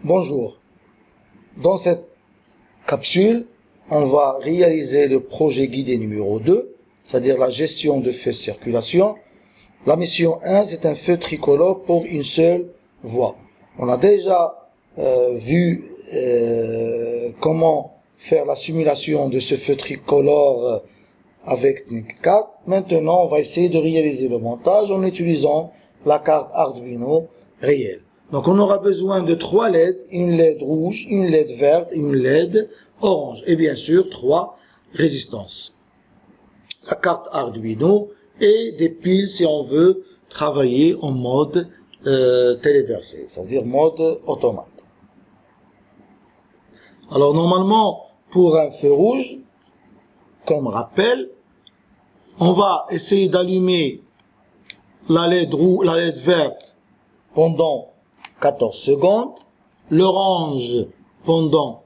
Bonjour. Dans cette capsule, on va réaliser le projet guidé numéro 2, c'est-à-dire la gestion de feux de circulation. La mission 1, c'est un feu tricolore pour une seule voie. On a déjà vu comment faire la simulation de ce feu tricolore avec NIC 4. Maintenant, on va essayer de réaliser le montage en utilisant la carte Arduino réelle. Donc, on aura besoin de 3 LED, une LED rouge, une LED verte et une LED orange. Et bien sûr, 3 résistances. La carte Arduino et des piles si on veut travailler en mode téléversé, c'est-à-dire mode automate. Alors, normalement, pour un feu rouge, comme rappel, on va essayer d'allumer la LED verte pendant 14 secondes, l'orange pendant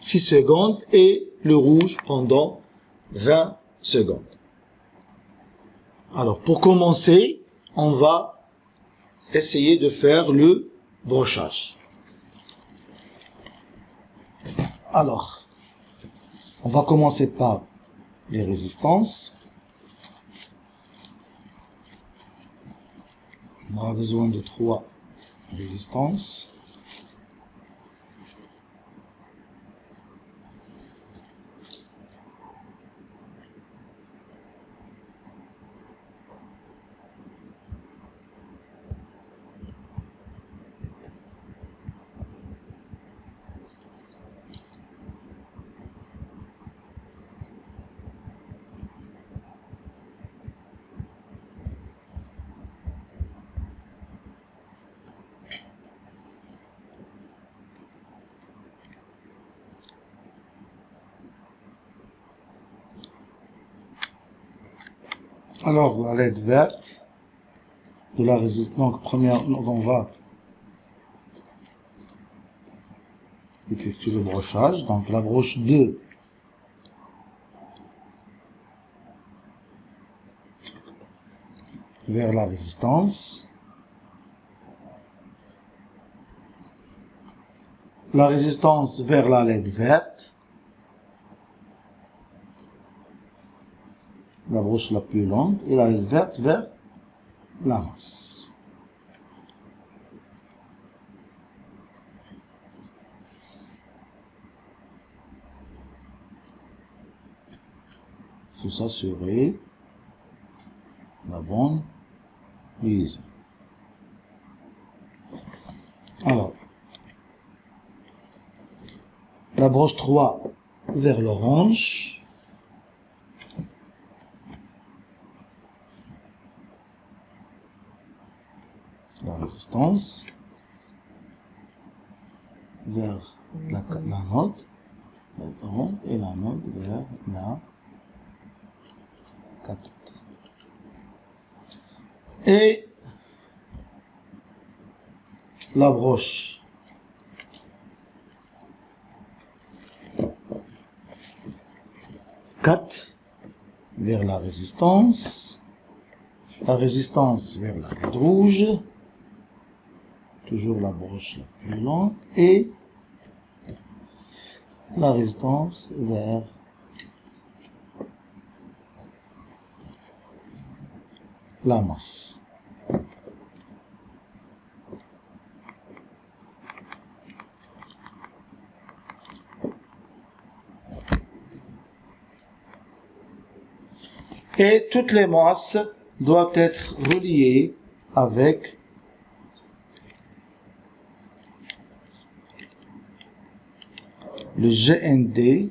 6 secondes et le rouge pendant 20 secondes. Alors, pour commencer, on va essayer de faire le brochage. Alors, on va commencer par les résistances. On aura besoin de 3 résistances. Alors, la LED verte de la résistance, donc on va effectuer le brochage. Donc, la broche 2 vers la résistance. La résistance vers la LED verte. La broche la plus longue et la LED verte vers la masse. Tout ça serait la bonne liaison. Alors, la broche 3 vers l'orange. La résistance vers la node et la node vers la cathode. Et la broche vers la résistance vers la LED rouge, toujours la broche la plus longue, et la résistance vers la masse. Et toutes les masses doivent être reliées avec le GND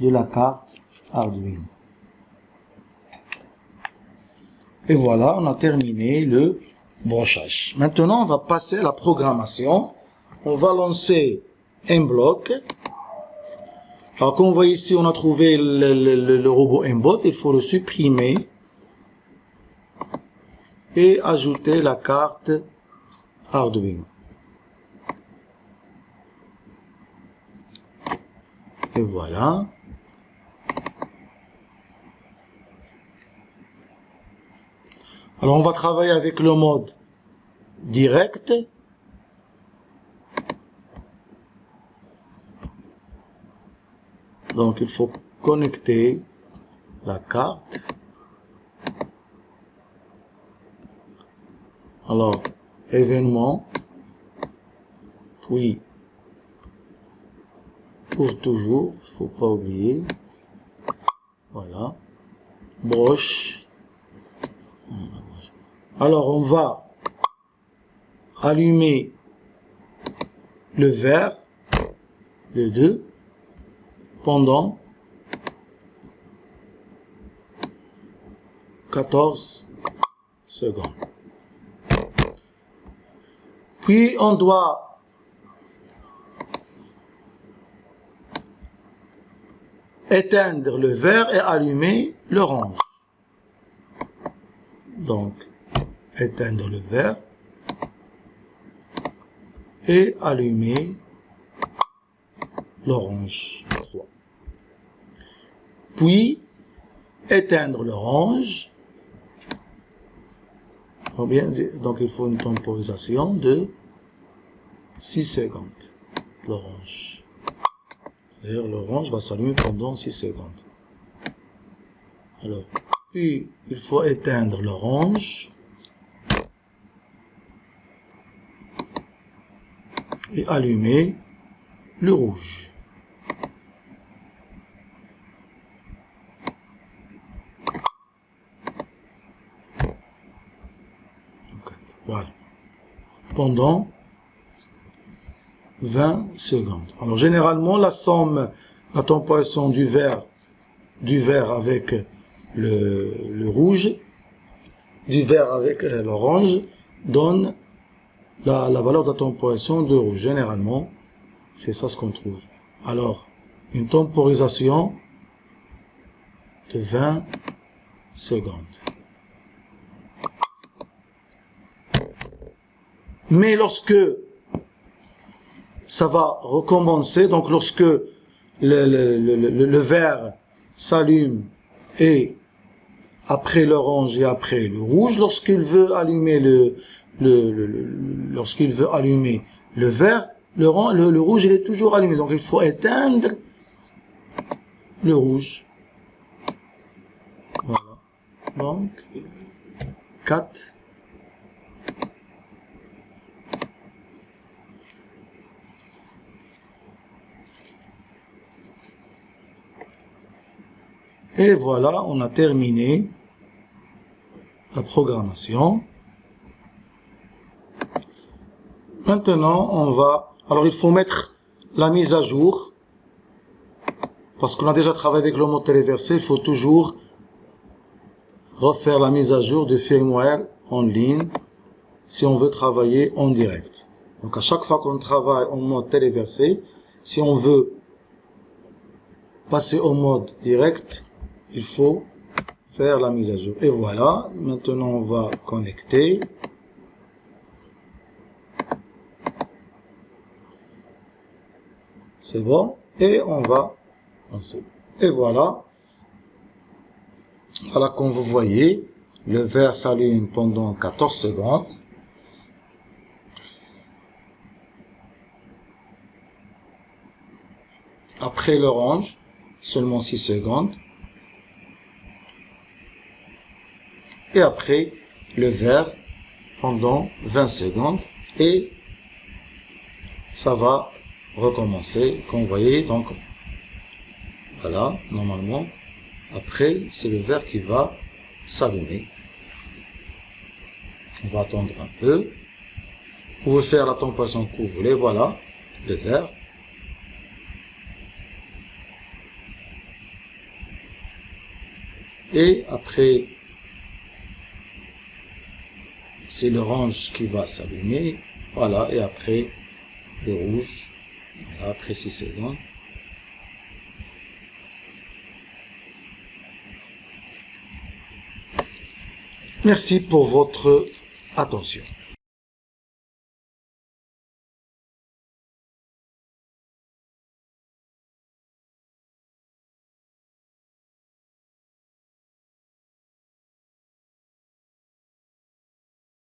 de la carte Arduino. Et voilà, on a terminé le brochage. Maintenant, on va passer à la programmation. On va lancer un bloc. Alors, comme vous voyez ici, on a trouvé le robot Mbot. Il faut le supprimer et ajouter la carte Arduino. Et voilà. Alors, on va travailler avec le mode direct. Donc, il faut connecter la carte. Alors, événement, puis pour toujours, il faut pas oublier. Voilà. Broche. Alors, on va allumer le verre, le 2, pendant 14 secondes. Puis, on doit éteindre le verre et allumer l'orange. Donc, éteindre le verre et allumer l'orange 3. Puis, éteindre l'orange. Donc, il faut une temporisation de 6 secondes. L'orange. C'est-à-dire, l'orange va s'allumer pendant 6 secondes. Alors, puis, il faut éteindre l'orange. Et allumer le rouge. Voilà. Pendant 20 secondes. Alors, généralement, la temporisation du verre avec le rouge, du vert avec l'orange, donne la valeur de la temporisation de rouge. Généralement, c'est ça ce qu'on trouve. Alors, une temporisation de 20 secondes. Mais lorsque ça va recommencer, donc lorsque le vert s'allume et après l'orange et après le rouge, lorsqu'il veut allumer lorsqu'il veut allumer le vert, le rouge il est toujours allumé. Donc il faut éteindre le rouge. Voilà. Donc 4. Et voilà, on a terminé la programmation. Maintenant, alors il faut mettre la mise à jour. Parce qu'on a déjà travaillé avec le mode téléversé, il faut toujours refaire la mise à jour du firmware en ligne si on veut travailler en direct. Donc à chaque fois qu'on travaille en mode téléversé, si on veut passer au mode direct, il faut faire la mise à jour. Et voilà, maintenant on va connecter. C'est bon. Et on va lancer. Et voilà. Voilà, comme vous voyez, le vert s'allume pendant 14 secondes. Après l'orange, seulement 6 secondes. Et après le vert pendant 20 secondes. Et ça va recommencer, comme vous voyez. Donc, voilà, normalement. Après, c'est le vert qui va s'allumer. On va attendre un peu. Vous pouvez faire la temporisation que vous voulez. Voilà, le vert. Et après, c'est l'orange qui va s'allumer. Voilà, et après, le rouge. Voilà, après 6 secondes. Merci pour votre attention.